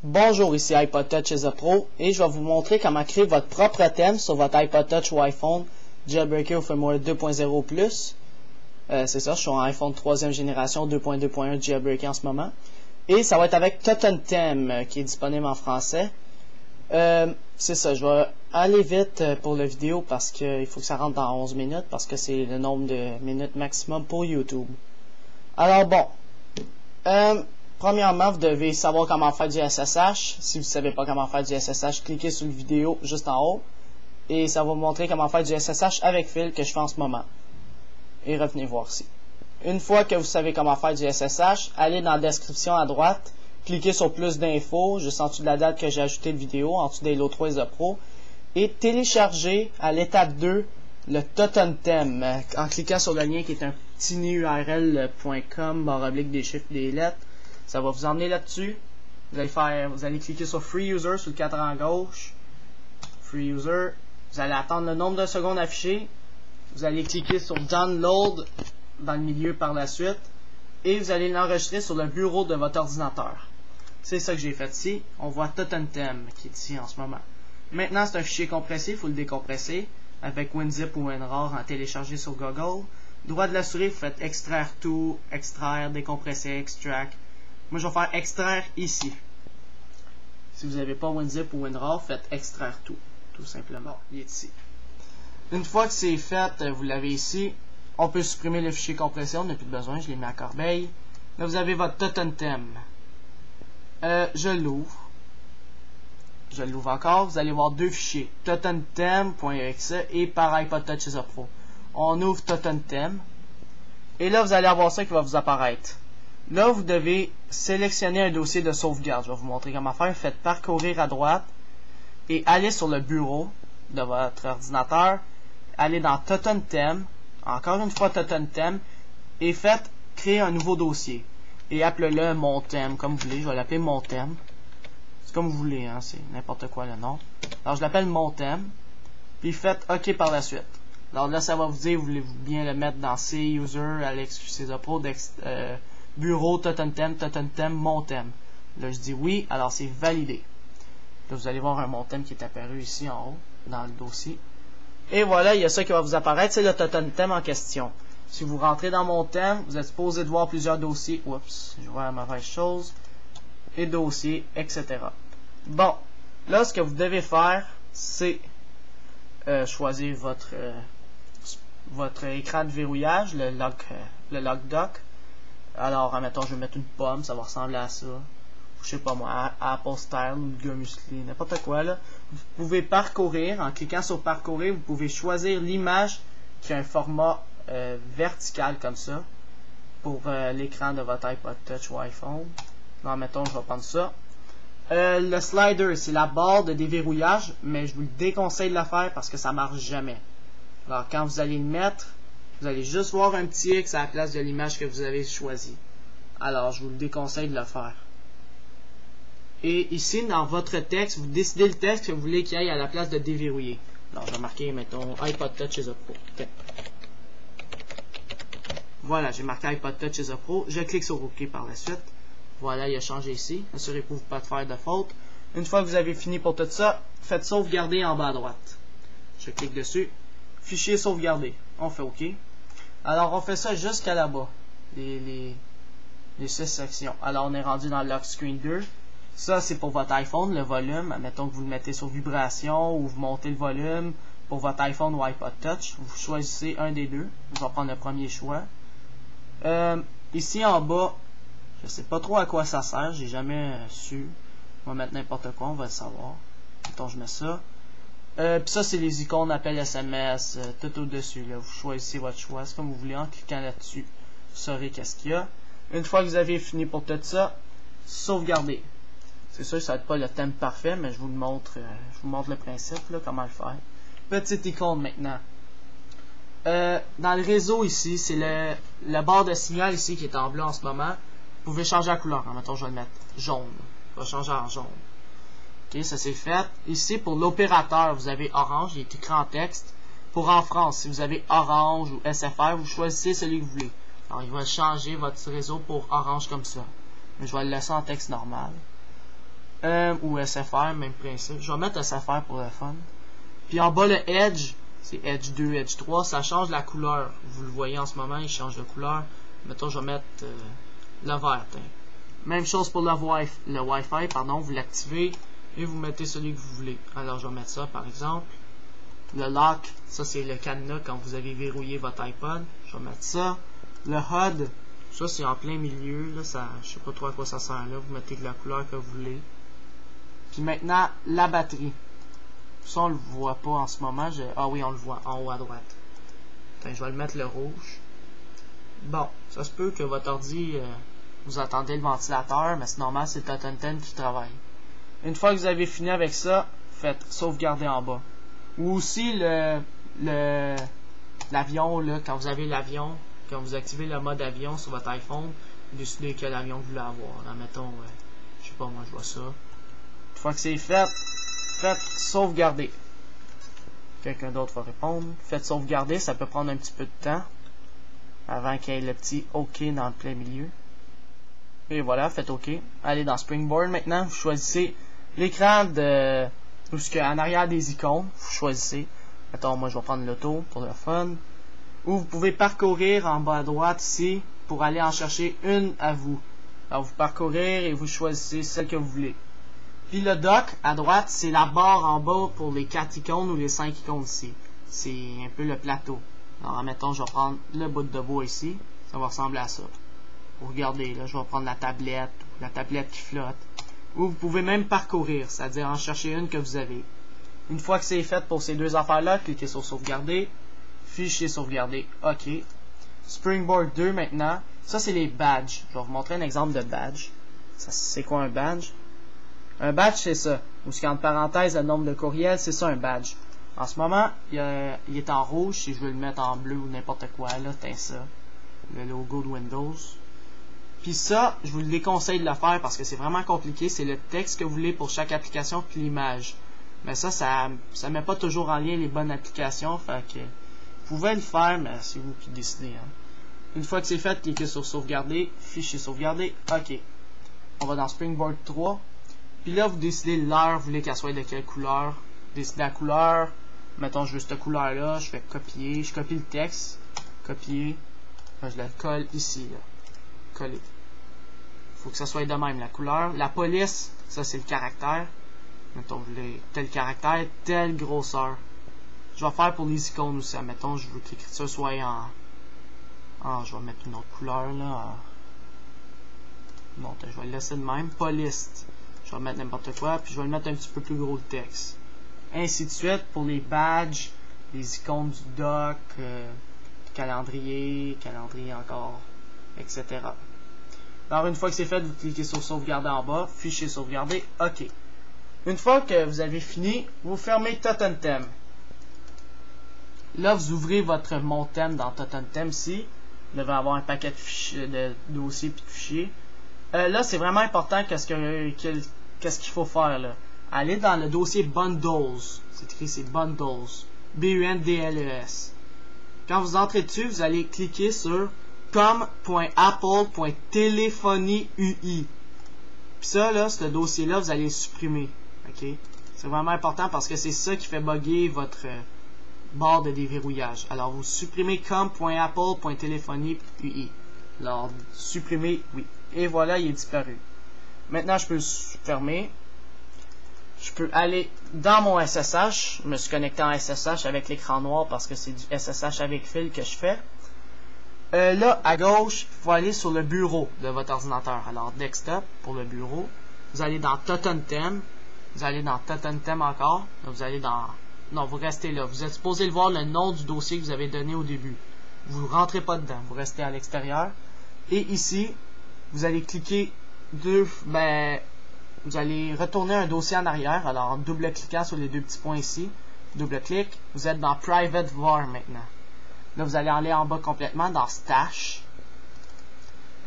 Bonjour, ici iPod Touch is a Pro et je vais vous montrer comment créer votre propre thème sur votre iPod Touch ou iPhone jailbreaké au firmware 2.0+. C'est ça, je suis en iPhone 3e génération 2.2.1 jailbreaké en ce moment. Et ça va être avec Totemtem qui est disponible en français. C'est ça, je vais aller vite pour la vidéo parce qu'il faut que ça rentre dans 11 minutes parce que c'est le nombre de minutes maximum pour YouTube. Alors bon, premièrement, vous devez savoir comment faire du SSH. Si vous ne savez pas comment faire du SSH, cliquez sur la vidéo juste en haut. Et ça va vous montrer comment faire du SSH avec fil que je fais en ce moment. Et revenez voir ici. Une fois que vous savez comment faire du SSH, allez dans la description à droite. Cliquez sur plus d'infos, juste en dessous de la date que j'ai ajouté de vidéo, en dessous des Halo 3 is a Pro. Et téléchargez à l'étape 2 le Totemtem. En cliquant sur le lien qui est un petit url.com// des chiffres des lettres. Ça va vous emmener là-dessus. Vous allez cliquer sur Free User sur le cadran gauche. Free User. Vous allez attendre le nombre de secondes affiché. Vous allez cliquer sur Download dans le milieu par la suite. Et vous allez l'enregistrer sur le bureau de votre ordinateur. C'est ça que j'ai fait ici. On voit Totemtem qui est ici en ce moment. Maintenant, c'est un fichier compressé. Il faut le décompresser avec WinZip ou WinRAR en télécharger sur Google. Droit de la souris, vous faites extraire tout, extraire, décompresser, extract. Moi, je vais faire extraire ici. Si vous n'avez pas WinZip ou WinRAR, faites extraire tout. Tout simplement. Il est ici. Une fois que c'est fait, vous l'avez ici. On peut supprimer le fichier compressé. On n'a plus de besoin. Je l'ai mis à corbeille. Là, vous avez votre Totemtem. Je l'ouvre. Je l'ouvre encore. Vous allez voir deux fichiers. Totemtem.exe et par iPod Touch is a Pro. On ouvre Totemtem. Et là, vous allez avoir ça qui va vous apparaître. Là, vous devez sélectionner un dossier de sauvegarde. Je vais vous montrer comment faire. Faites parcourir à droite et allez sur le bureau de votre ordinateur. Allez dans Totemtem. Encore une fois Totemtem. Et faites créer un nouveau dossier. Et appelez-le mon thème, comme vous voulez. Je vais l'appeler mon thème. C'est comme vous voulez, hein. C'est n'importe quoi le nom. Alors, je l'appelle mon thème. Puis faites OK par la suite. Alors là, ça va vous dire, voulez-vous bien le mettre dans C, User, Alex, QC Pro, Bureau, Totemtem, mon thème. Là, je dis oui, alors c'est validé. Là, vous allez voir un mon thème qui est apparu ici en haut, dans le dossier. Et voilà, il y a ça qui va vous apparaître, c'est le Totemtem en question. Si vous rentrez dans mon thème, vous êtes supposé de voir plusieurs dossiers. Oups, je vois la mauvaise chose. Et dossiers, etc. Bon, là, ce que vous devez faire, c'est choisir votre écran de verrouillage, le lock dock. Alors, admettons, je vais mettre une pomme, ça va ressembler à ça. Je sais pas moi, Apple Style ou le gars musclé, n'importe quoi là. Vous pouvez parcourir, en cliquant sur parcourir, vous pouvez choisir l'image qui a un format vertical comme ça pour l'écran de votre iPod Touch ou iPhone. Non, mettons, je vais prendre ça. Le slider, c'est la barre de déverrouillage, mais je vous le déconseille de le faire parce que ça marche jamais. Alors, quand vous allez le mettre, vous allez juste voir un petit X à la place de l'image que vous avez choisie. Alors, je vous le déconseille de le faire. Et ici, dans votre texte, vous décidez le texte que vous voulez qu'il aille à la place de déverrouiller. Alors, je vais marquer, mettons, iPod Touch is a Pro. Okay. Voilà, j'ai marqué iPod Touch is a Pro. Je clique sur OK par la suite. Voilà, il a changé ici. Assurez-vous de ne pas faire de faute. Une fois que vous avez fini pour tout ça, faites sauvegarder en bas à droite. Je clique dessus. Fichier sauvegardé. On fait OK. Alors, on fait ça jusqu'à là-bas. Les 6 sections. Alors, on est rendu dans Lock Screen 2. Ça, c'est pour votre iPhone, le volume. Admettons que vous le mettez sur vibration ou vous montez le volume pour votre iPhone ou iPod Touch. Vous choisissez un des deux. Je vais prendre le premier choix. Ici, en bas, je sais pas trop à quoi ça sert. J'ai jamais su. On va mettre n'importe quoi, on va le savoir. Mettons, je mets ça. Puis ça, c'est les icônes appel SMS, tout au-dessus. Là. Vous choisissez votre choix. C'est comme vous voulez. En cliquant là-dessus, vous saurez qu'est-ce qu'il y a. Une fois que vous avez fini pour tout ça, sauvegarder. C'est sûr que ça va être pas le thème parfait, mais je vous le montre le principe, là, comment le faire. Petite icône maintenant. Dans le réseau ici, c'est le barre de signal ici qui est en bleu en ce moment. Vous pouvez changer la couleur. Mettons, je vais le mettre jaune. Je vais changer en jaune. Ok, ça c'est fait. Ici, pour l'opérateur, vous avez orange, il est écrit en texte. Pour en France, si vous avez orange ou SFR, vous choisissez celui que vous voulez. Alors, il va changer votre réseau pour orange comme ça. Mais je vais le laisser en texte normal. ou SFR, même principe. Je vais mettre SFR pour le fun. Puis en bas, le Edge, c'est Edge 2, Edge 3, ça change la couleur. Vous le voyez en ce moment, il change de couleur. Mettons, je vais mettre le vert. Hein. Même chose pour le Wi-Fi, pardon, vous l'activez et vous mettez celui que vous voulez. Alors, je vais mettre ça, par exemple. Le lock, ça c'est le cadenas quand vous avez verrouillé votre iPod. Je vais mettre ça. Le HUD, ça c'est en plein milieu. Là, ça, je sais pas trop à quoi ça sert là. Vous mettez de la couleur que vous voulez. Puis maintenant, la batterie. Ça, on le voit pas en ce moment. Ah oui, on le voit en haut à droite. Attends, je vais le mettre le rouge. Bon, ça se peut que votre ordi, vous entendez le ventilateur, mais c'est normal, c'est Totten10 qui travaille. Une fois que vous avez fini avec ça, faites sauvegarder en bas. Ou aussi l'avion, là, quand vous avez l'avion, quand vous activez le mode avion sur votre iPhone, vous décidez quel avion vous voulez avoir. Là, mettons, je sais pas, moi je vois ça. Une fois que c'est fait, faites sauvegarder. Quelqu'un d'autre va répondre. Faites sauvegarder, ça peut prendre un petit peu de temps avant qu'il y ait le petit OK dans le plein milieu. Et voilà, faites OK. Allez dans Springboard maintenant, vous choisissez l'écran de... Ou ce qu'en arrière des icônes, vous choisissez. Attends, moi je vais prendre l'auto pour le fun. Ou vous pouvez parcourir en bas à droite ici pour aller en chercher une à vous. Alors vous parcourir et vous choisissez celle que vous voulez. Puis le dock à droite, c'est la barre en bas pour les 4 icônes ou les 5 icônes ici. C'est un peu le plateau. Alors admettons, je vais prendre le bout de bois ici. Ça va ressembler à ça. Vous regardez, là, je vais prendre la tablette qui flotte. Ou vous pouvez même parcourir, c'est-à-dire en chercher une que vous avez. Une fois que c'est fait pour ces deux affaires-là, cliquez sur sauvegarder, fichier sauvegarder, OK. Springboard 2 maintenant, ça c'est les badges. Je vais vous montrer un exemple de badge. C'est quoi un badge? Un badge c'est ça, ou ce qu'entre parenthèses le nombre de courriels, c'est ça un badge. En ce moment, il est en rouge, si je veux le mettre en bleu ou n'importe quoi, là, c'est ça. Le logo de Windows. Puis ça, je vous le déconseille de le faire parce que c'est vraiment compliqué. C'est le texte que vous voulez pour chaque application puis l'image. Mais ça met pas toujours en lien les bonnes applications. Fait que vous pouvez le faire, mais c'est vous qui décidez. Hein. Une fois que c'est fait, cliquez sur sauvegarder, fichier sauvegarder, OK. On va dans Springboard 3. Puis là, vous décidez l'heure, vous voulez qu'elle soit de quelle couleur. Vous décidez la couleur. Mettons, je veux cette couleur-là. Je fais copier. Je copie le texte. Copier. Je le colle ici, là. Coller. Faut que ça soit de même la couleur. La police, ça c'est le caractère. Mettons, vous voulez tel caractère, telle grosseur. Je vais faire pour les icônes aussi. Mettons, je veux que l'écriture soit en... je vais mettre une autre couleur là. Non, je vais le laisser de même. Police. Je vais mettre n'importe quoi, puis je vais le mettre un petit peu plus gros le texte. Ainsi de suite pour les badges, les icônes du dock, calendrier encore, etc. Alors une fois que c'est fait, vous cliquez sur sauvegarder en bas, fichier sauvegarder, OK. Une fois que vous avez fini, vous fermez Totten10. Là, vous ouvrez votre mon thème dans Totten10 ici. Vous devez avoir un paquet de fichiers, de dossiers et de fichiers. Là, c'est vraiment important qu'est-ce qu'il faut faire là. Allez dans le dossier Bundles. C'est écrit, c'est Bundles. B-U-N-D-L-E-S. Quand vous entrez dessus, vous allez cliquer sur com.apple.téléphonie UI. Puis ça, là, ce dossier-là, vous allez le supprimer. OK? C'est vraiment important parce que c'est ça qui fait bugger votre barre de déverrouillage. Alors, vous supprimez com.apple.téléphonie UI. Alors, supprimer, oui. Et voilà, il est disparu. Maintenant, je peux le fermer. Je peux aller dans mon SSH. Je me suis connecté en SSH avec l'écran noir parce que c'est du SSH avec fil que je fais. Là, à gauche, il faut aller sur le bureau de votre ordinateur. Alors, desktop pour le bureau. Vous allez dans Totten10. Vous allez dans Totten10 encore. Là, vous allez dans... Non, vous restez là. Vous êtes supposé voir le nom du dossier que vous avez donné au début. Vous ne rentrez pas dedans. Vous restez à l'extérieur. Et ici, vous allez cliquer vous allez retourner un dossier en arrière. Alors, en double-cliquant sur les deux petits points ici, double-clic, vous êtes dans Private Var maintenant. Là, vous allez aller en bas complètement dans Stash.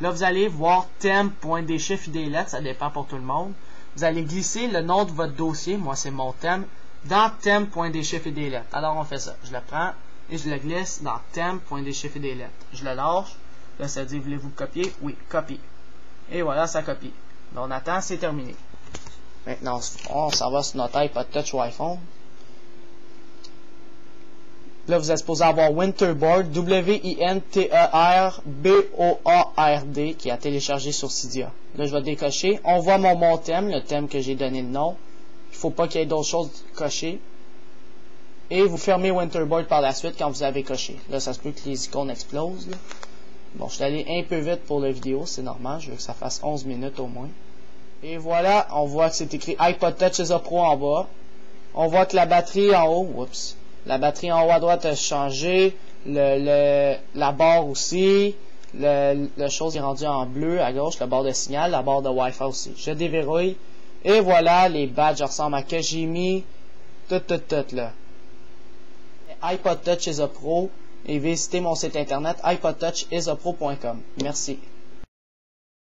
Là, vous allez voir thème.déchiffres-id-lettres, ça dépend pour tout le monde. Vous allez glisser le nom de votre dossier, moi c'est mon thème, dans thème.déchiffres-id-lettres. Alors, on fait ça. Je le prends et je le glisse dans thème.déchiffres-id-lettres. Je le lâche. Là, ça dit, voulez-vous copier? Oui, copie. Et voilà, ça copie. Donc, on attend, c'est terminé. Maintenant, on s'en va sur notre iPod Touch ou iPhone. Là, vous êtes supposé avoir Winterboard, W-I-N-T-E-R-B-O-A-R-D, qui est à télécharger sur Cydia. Là, je vais décocher. On voit mon thème, le thème que j'ai donné le nom. Il ne faut pas qu'il y ait d'autres choses cochées. Et vous fermez Winterboard par la suite quand vous avez coché. Là, ça se peut que les icônes explosent. Là. Bon, je suis allé un peu vite pour la vidéo, c'est normal. Je veux que ça fasse 11 minutes au moins. Et voilà, on voit que c'est écrit iPod Touch is a Pro en bas. On voit que la batterie en haut, oups. La batterie en haut à droite a changé, la barre aussi, la chose est rendue en bleu à gauche, la barre de signal, la barre de Wi-Fi aussi. Je déverrouille, et voilà, les badges ressemblent à que j'ai mis, tout là. iPod Touch is a Pro, et visitez mon site internet iPodTouchisapro.com. Merci.